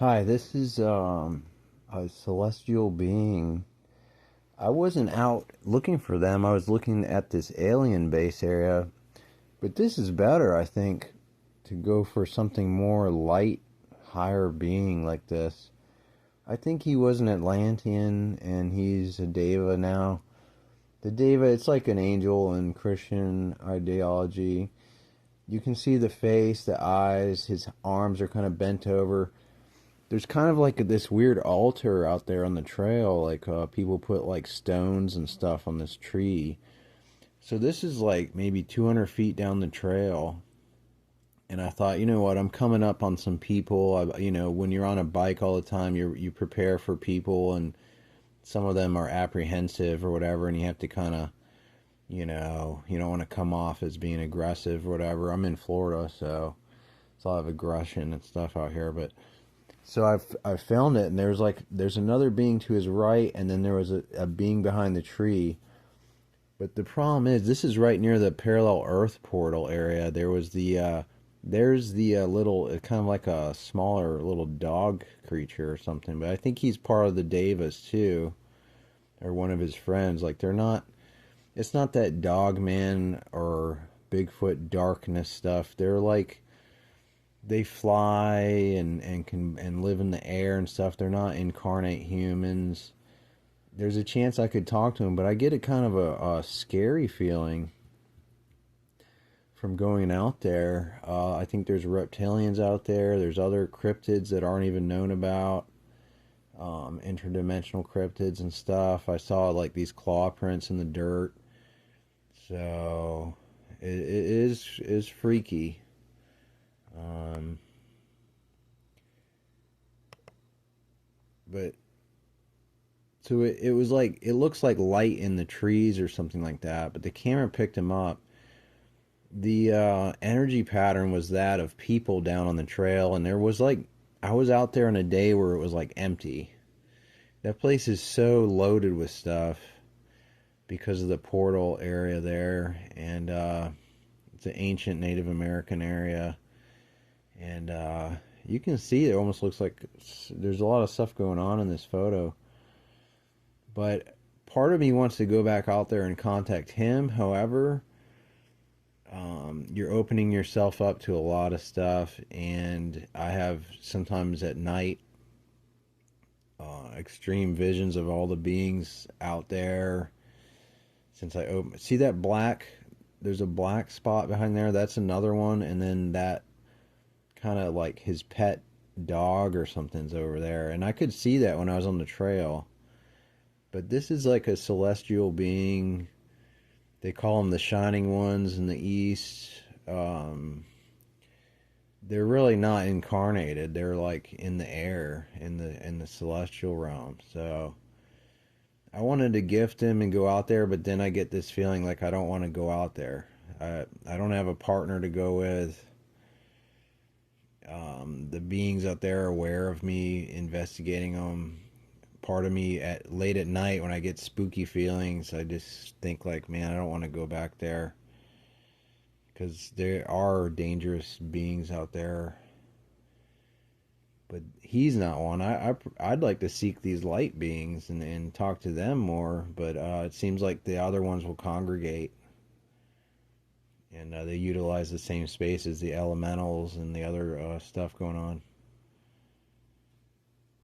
Hi, this is a celestial being. I wasn't out looking for them. I was looking at this alien base area, but this is better, I think, to go for something more light, higher being like this. I think he was an Atlantean and he's a Deva now. The Deva, it's like an angel in Christian ideology. You can see the face, the eyes, his arms are kind of bent over. There's kind of like this weird altar out there on the trail. Like people put like stones and stuff on this tree. So this is like maybe 200 feet down the trail. And I thought, you know what? I'm coming up on some people. When you're on a bike all the time, you prepare for people, and some of them are apprehensive or whatever, and you have to kind of, you don't want to come off as being aggressive or whatever. I'm in Florida, so it's a lot of aggression and stuff out here, but so I found it, and there's another being to his right, and then there was a being behind the tree. But the problem is, this is right near the parallel Earth portal area. There's the little, kind of like a smaller little dog creature or something. But I think he's part of the Devas too, or one of his friends. Like they're not. It's not that dog man or Bigfoot darkness stuff. They're like they fly and can and live in the air and stuff. They're not incarnate humans. There's a chance I could talk to them, but I get a kind of a scary feeling from going out there. I think there's reptilians out there. There's other cryptids that aren't even known about. Interdimensional cryptids and stuff. I saw like these claw prints in the dirt. So it is freaky. Um, but So it was like it looks like light in the trees or something like that, but the camera picked him up. The energy pattern was that of people down on the trail, and there was like I was out there on a day where it was like empty. That place is so loaded with stuff because of the portal area there, and it's an ancient Native American area, and you can see it almost looks like there's a lot of stuff going on in this photo. But part of me wants to go back out there and contact him. However, you're opening yourself up to a lot of stuff, and I have sometimes at night extreme visions of all the beings out there. Since I open, see that black, there's a black spot behind there. That's another one, and then that kind of like his pet dog or something's over there, and I could see that when I was on the trail. But this is like a celestial being. They call them the shining ones in the east. They're really not incarnated. They're like in the air, in the celestial realm. So I wanted to gift him and go out there, but then I get this feeling like I don't want to go out there. I don't have a partner to go with. The beings out there are aware of me investigating them. Part of me at late at night when I get spooky feelings, I just think like, man, I don't want to go back there because there are dangerous beings out there. But he's not one. I'd like to seek these light beings and talk to them more. But it seems like the other ones will congregate, and they utilize the same space as the elementals and the other stuff going on.